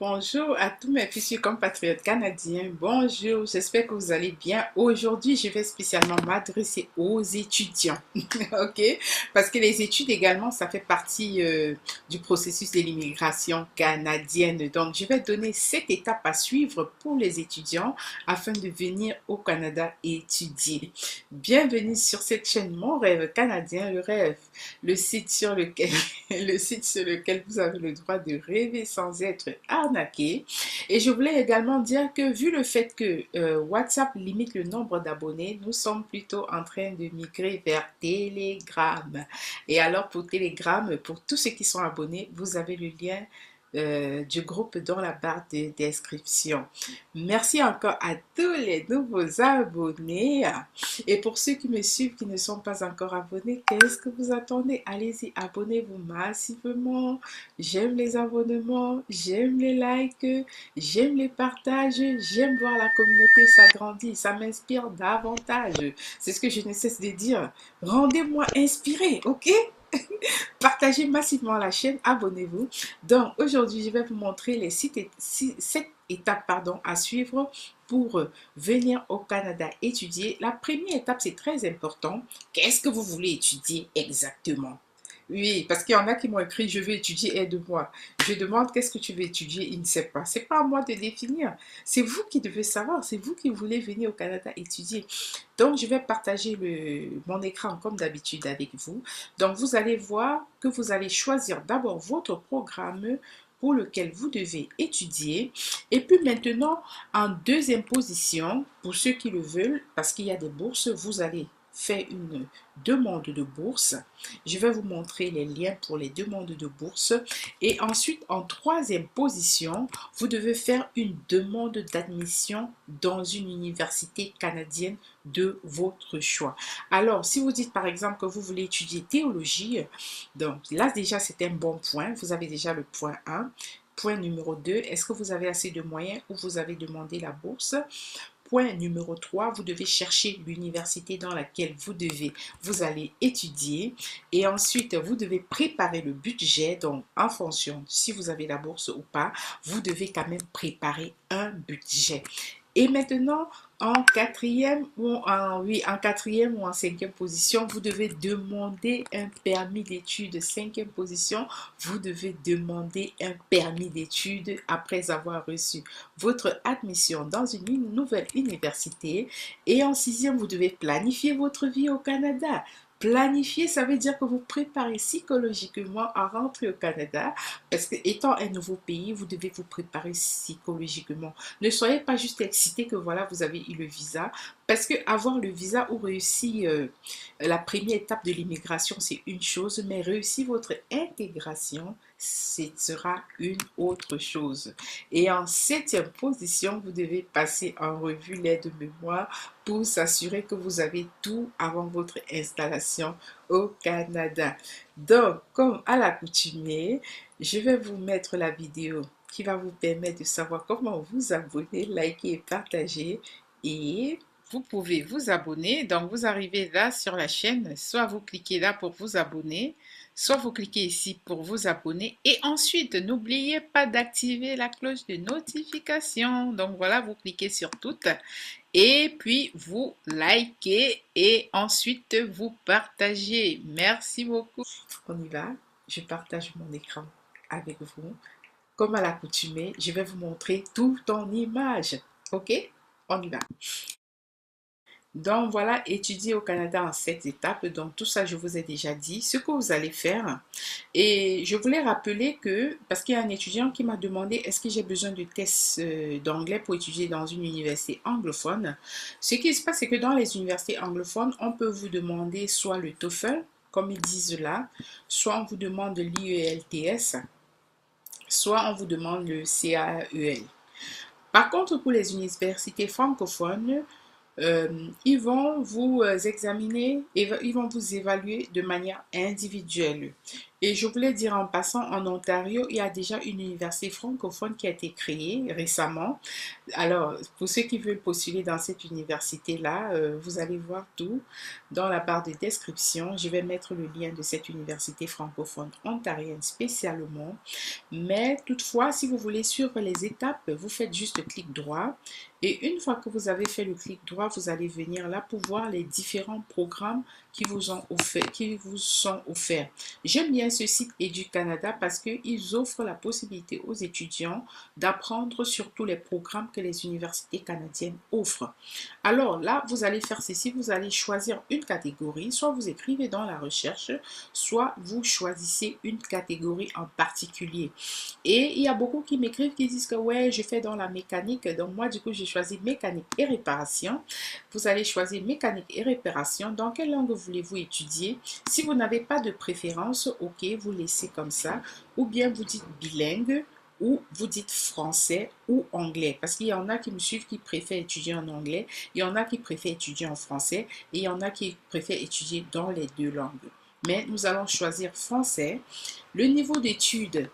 Bonjour à tous mes futurs compatriotes canadiens. Bonjour, j'espère que vous allez bien. Aujourd'hui, je vais spécialement m'adresser aux étudiants, ok? Parce que les études également, ça fait partie du processus de l'immigration canadienne. Donc, je vais donner 7 étapes à suivre pour les étudiants afin de venir au Canada étudier. Bienvenue sur cette chaîne Mon Rêve Canadien, le rêve, le site sur lequel le site sur lequel vous avez le droit de rêver sans être arnaqué. Et je voulais également dire que vu le fait que WhatsApp limite le nombre d'abonnés, nous sommes plutôt en train de migrer vers Telegram. Et alors pour Telegram, pour tous ceux qui sont abonnés, vous avez le lien du groupe dans la barre de description. Merci encore à tous les nouveaux abonnés. Et pour ceux qui me suivent, qui ne sont pas encore abonnés, qu'est-ce que vous attendez? Allez-y, abonnez-vous massivement. J'aime les abonnements, j'aime les likes, j'aime les partages, j'aime voir la communauté s'agrandir. Ça m'inspire davantage. C'est ce que je ne cesse de dire. Rendez-moi inspiré, ok? Partagez massivement la chaîne, abonnez-vous. Donc aujourd'hui, je vais vous montrer les 7 étapes à suivre pour venir au Canada étudier. La première étape, c'est très important. Qu'est-ce que vous voulez étudier exactement? Oui, parce qu'il y en a qui m'ont écrit, je veux étudier, aide-moi. Je demande, qu'est-ce que tu veux étudier? Il ne sait pas. C'est pas à moi de définir. C'est vous qui devez savoir. C'est vous qui voulez venir au Canada étudier. Donc, je vais partager mon écran comme d'habitude avec vous. Donc, vous allez voir que vous allez choisir d'abord votre programme pour lequel vous devez étudier. Et puis maintenant, en deuxième position, pour ceux qui le veulent, parce qu'il y a des bourses, vous allez faire une demande de bourse. Je vais vous montrer les liens pour les demandes de bourse. Et ensuite, en troisième position, vous devez faire une demande d'admission dans une université canadienne de votre choix. Alors, si vous dites par exemple que vous voulez étudier théologie, donc là déjà c'est un bon point. Vous avez déjà le point 1. Point numéro 2, est-ce que vous avez assez de moyens ou vous avez demandé la bourse? Point numéro 3, vous devez chercher l'université dans laquelle vous allez étudier. Et ensuite, vous devez préparer le budget. Donc, en fonction si vous avez la bourse ou pas, vous devez quand même préparer un budget. Et maintenant, en quatrième ou en cinquième position, vous devez demander un permis d'études. Cinquième position, vous devez demander un permis d'études après avoir reçu votre admission dans une nouvelle université. Et en sixième, vous devez planifier votre vie au Canada. Planifier, ça veut dire que vous préparez psychologiquement à rentrer au Canada parce que étant un nouveau pays, vous devez vous préparer psychologiquement. Ne soyez pas juste excité que voilà, vous avez eu le visa parce que avoir le visa ou réussir la première étape de l'immigration, c'est une chose, mais réussir votre intégration, ce sera une autre chose. Et en septième position, vous devez passer en revue l'aide de mémoire pour s'assurer que vous avez tout avant votre installation au Canada. Donc, comme à l'accoutumée, je vais vous mettre la vidéo qui va vous permettre de savoir comment vous abonner, liker et partager. Et vous pouvez vous abonner. Donc, vous arrivez là sur la chaîne, soit vous cliquez là pour vous abonner, soit vous cliquez ici pour vous abonner. Et ensuite, n'oubliez pas d'activer la cloche de notification. Donc, voilà, vous cliquez sur toutes. Et puis, vous likez et ensuite, vous partagez. Merci beaucoup. On y va. Je partage mon écran avec vous. Comme à l'accoutumée, je vais vous montrer tout en images. OK? On y va. Donc voilà, étudier au Canada en 7 étapes. Donc tout ça, je vous ai déjà dit ce que vous allez faire. Et je voulais rappeler que, parce qu'il y a un étudiant qui m'a demandé est-ce que j'ai besoin de tests d'anglais pour étudier dans une université anglophone. Ce qui se passe, c'est que dans les universités anglophones, on peut vous demander soit le TOEFL, comme ils disent là, soit on vous demande l'IELTS, soit on vous demande le CAEL. Par contre, pour les universités francophones, ils vont vous examiner et ils vont vous évaluer de manière individuelle. Et je voulais dire en passant, en Ontario, il y a déjà une université francophone qui a été créée récemment. Alors, pour ceux qui veulent postuler dans cette université-là, vous allez voir tout dans la barre de description. Je vais mettre le lien de cette université francophone ontarienne spécialement. Mais toutefois, si vous voulez suivre les étapes, vous faites juste clic droit. Et une fois que vous avez fait le clic droit, vous allez venir là pour voir les différents programmes qui vous sont offerts. J'aime bien ce site EduCanada parce qu'ils offrent la possibilité aux étudiants d'apprendre sur tous les programmes que les universités canadiennes offrent. Alors là, vous allez faire ceci, vous allez choisir une catégorie, soit vous écrivez dans la recherche, soit vous choisissez une catégorie en particulier. Et il y a beaucoup qui m'écrivent, qui disent que ouais, je fais dans la mécanique. Donc moi, du coup, j'ai choisi mécanique et réparation. Vous allez choisir mécanique et réparation. Dans quelle langue voulez-vous étudier? Si vous n'avez pas de préférence, ok, vous laissez comme ça. Ou bien vous dites bilingue, ou vous dites français ou anglais. Parce qu'il y en a qui me suivent qui préfèrent étudier en anglais, il y en a qui préfèrent étudier en français, et il y en a qui préfèrent étudier dans les deux langues. Mais nous allons choisir français. Le niveau d'études,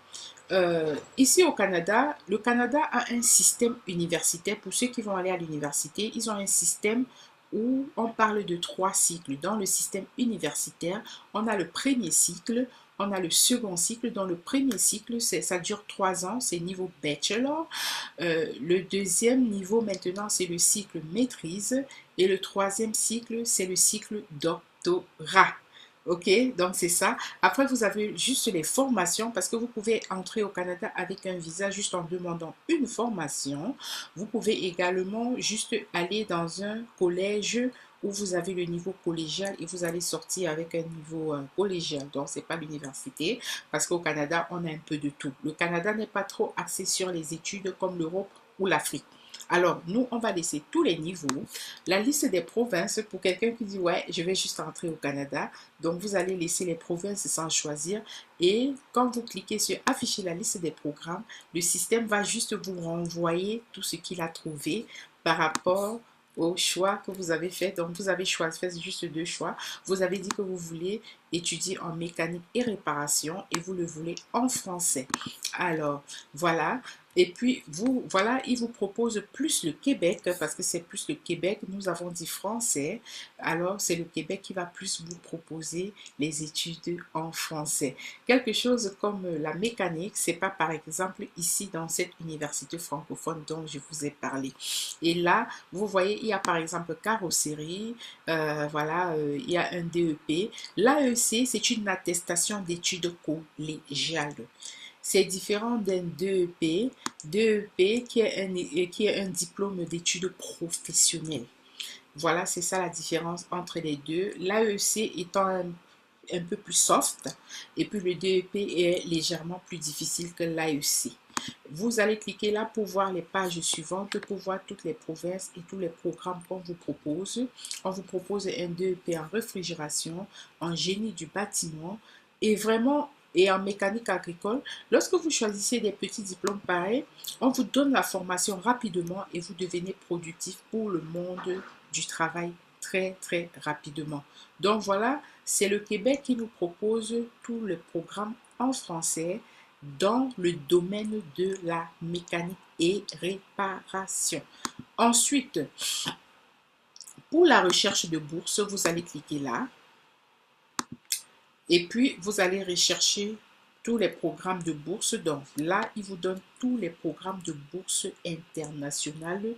ici au Canada, le Canada a un système universitaire. Pour ceux qui vont aller à l'université, ils ont un système où on parle de 3 cycles. Dans le système universitaire, on a le premier cycle, on a le second cycle. Dans le premier cycle, ça dure 3 ans, c'est niveau bachelor. Le deuxième niveau maintenant, c'est le cycle maîtrise. Et le troisième cycle, c'est le cycle doctorat. Ok, donc c'est ça. Après, vous avez juste les formations parce que vous pouvez entrer au Canada avec un visa juste en demandant une formation. Vous pouvez également juste aller dans un collège où vous avez le niveau collégial et vous allez sortir avec un niveau collégial. Donc, ce n'est pas l'université parce qu'au Canada, on a un peu de tout. Le Canada n'est pas trop axé sur les études comme l'Europe ou l'Afrique. Alors, nous, on va laisser tous les niveaux. La liste des provinces, pour quelqu'un qui dit, ouais, je vais juste entrer au Canada. Donc, vous allez laisser les provinces sans choisir. Et quand vous cliquez sur afficher la liste des programmes, le système va juste vous renvoyer tout ce qu'il a trouvé par rapport au choix que vous avez fait. Donc, vous avez choisi, fait juste 2 choix. Vous avez dit que vous voulez étudier en mécanique et réparation et vous le voulez en français. Alors, voilà. Et puis, voilà, il vous propose plus le Québec, parce que c'est plus le Québec. Nous avons dit français. Alors, c'est le Québec qui va plus vous proposer les études en français. Quelque chose comme la mécanique, c'est pas par exemple ici dans cette université francophone dont je vous ai parlé. Et là, vous voyez, il y a par exemple carrosserie, voilà, il y a un DEP. L'AEC, c'est une attestation d'études collégiales. C'est différent d'un DEP. DEP qui est un diplôme d'études professionnelles. Voilà, c'est ça la différence entre les deux. L'AEC étant un peu plus soft et puis le DEP est légèrement plus difficile que l'AEC. Vous allez cliquer là pour voir les pages suivantes, pour voir toutes les provinces et tous les programmes qu'on vous propose. On vous propose un DEP en réfrigération, en génie du bâtiment et vraiment et en mécanique agricole. Lorsque vous choisissez des petits diplômes pareils, on vous donne la formation rapidement et vous devenez productif pour le monde du travail très rapidement. Donc voilà, c'est le Québec qui nous propose tout le programme en français dans le domaine de la mécanique et réparation. Ensuite, pour la recherche de bourse, vous allez cliquer là. Et puis, vous allez rechercher tous les programmes de bourse. Donc là, il vous donne tous les programmes de bourse internationale.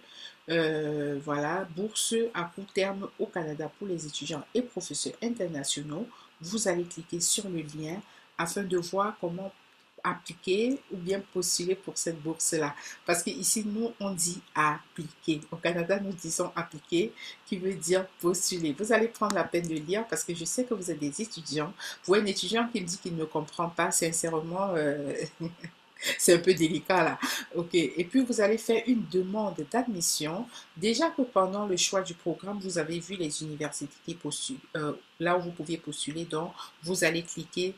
Voilà, bourse à court terme au Canada pour les étudiants et professeurs internationaux. Vous allez cliquer sur le lien afin de voir comment appliquer ou bien postuler pour cette bourse-là. Parce qu'ici, nous, on dit appliquer. Au Canada, nous disons appliquer, qui veut dire postuler. Vous allez prendre la peine de lire parce que je sais que vous êtes des étudiants. Vous voyez un étudiant qui me dit qu'il ne comprend pas, sincèrement, c'est un peu délicat là. Ok. Et puis, vous allez faire une demande d'admission. Déjà que pendant le choix du programme, vous avez vu les universités qui postulent, là où vous pouviez postuler. Donc, vous allez cliquer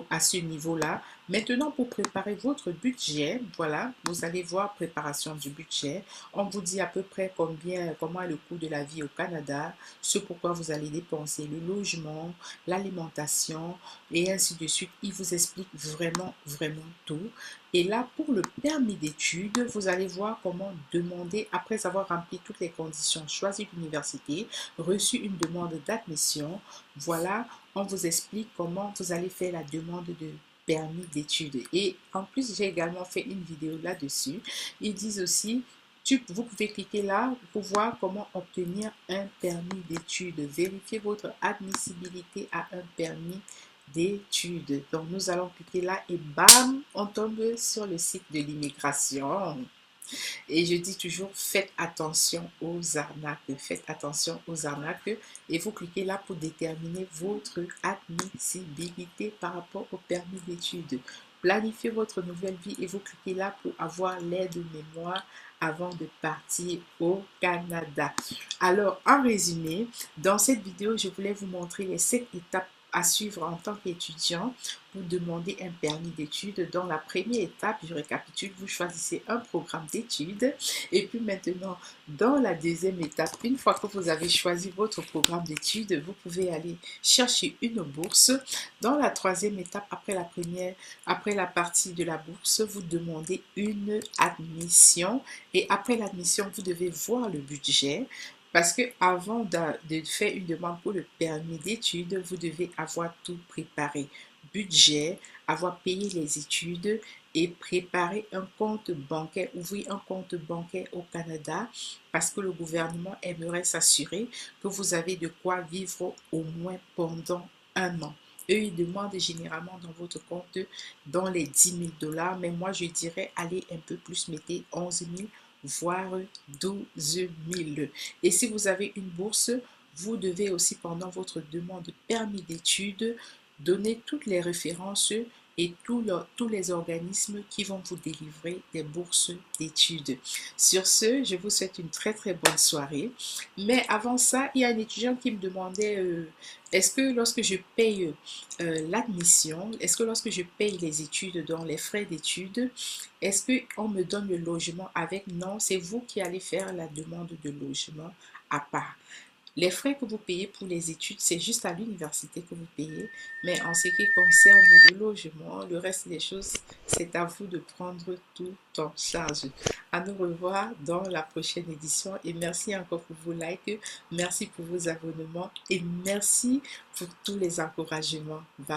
à ce niveau-là. Maintenant, pour préparer votre budget, voilà, vous allez voir préparation du budget. On vous dit à peu près comment est le coût de la vie au Canada, ce pourquoi vous allez dépenser, le logement, l'alimentation et ainsi de suite. Il vous explique vraiment, vraiment tout. Et là, pour le permis d'études, vous allez voir comment demander, après avoir rempli toutes les conditions, choisi l'université, reçu une demande d'admission. Voilà, on vous explique comment vous allez faire la demande de permis d'études. Et en plus, j'ai également fait une vidéo là-dessus. Ils disent aussi, vous pouvez cliquer là pour voir comment obtenir un permis d'études. Vérifiez votre admissibilité à un permis d'études. Donc, nous allons cliquer là et bam, on tombe sur le site de l'immigration. Et je dis toujours, faites attention aux arnaques. Faites attention aux arnaques. Et vous cliquez là pour déterminer votre admissibilité par rapport au permis d'études. Planifiez votre nouvelle vie et vous cliquez là pour avoir l'aide de mémoire avant de partir au Canada. Alors, en résumé, dans cette vidéo, je voulais vous montrer les 7 étapes à suivre en tant qu'étudiant pour demander un permis d'études. Dans la première étape, je récapitule, vous choisissez un programme d'études et puis maintenant, dans la deuxième étape, une fois que vous avez choisi votre programme d'études, vous pouvez aller chercher une bourse. Dans la troisième étape, après la partie de la bourse, vous demandez une admission et après l'admission, vous devez voir le budget. Parce que avant de faire une demande pour le permis d'études, vous devez avoir tout préparé. Budget, avoir payé les études et préparer un compte bancaire, ouvrir un compte bancaire au Canada parce que le gouvernement aimerait s'assurer que vous avez de quoi vivre au moins pendant un an. Eux, ils demandent généralement dans votre compte dans les 10 000 $, mais moi je dirais allez un peu plus, mettez 11 000 voire 12 000. Et si vous avez une bourse, vous devez aussi pendant votre demande de permis d'études donner toutes les références et tous les organismes qui vont vous délivrer des bourses d'études. Sur ce, je vous souhaite une très très bonne soirée. Mais avant ça, il y a un étudiant qui me demandait est-ce que lorsque je paye l'admission, est-ce que lorsque je paye les études, dans les frais d'études, est-ce qu'on me donne le logement avec? Non, c'est vous qui allez faire la demande de logement à part. Les frais que vous payez pour les études, c'est juste à l'université que vous payez. Mais en ce qui concerne le logement, le reste des choses, c'est à vous de prendre tout en charge. À nous revoir dans la prochaine édition. Et merci encore pour vos likes. Merci pour vos abonnements. Et merci pour tous les encouragements. Bye.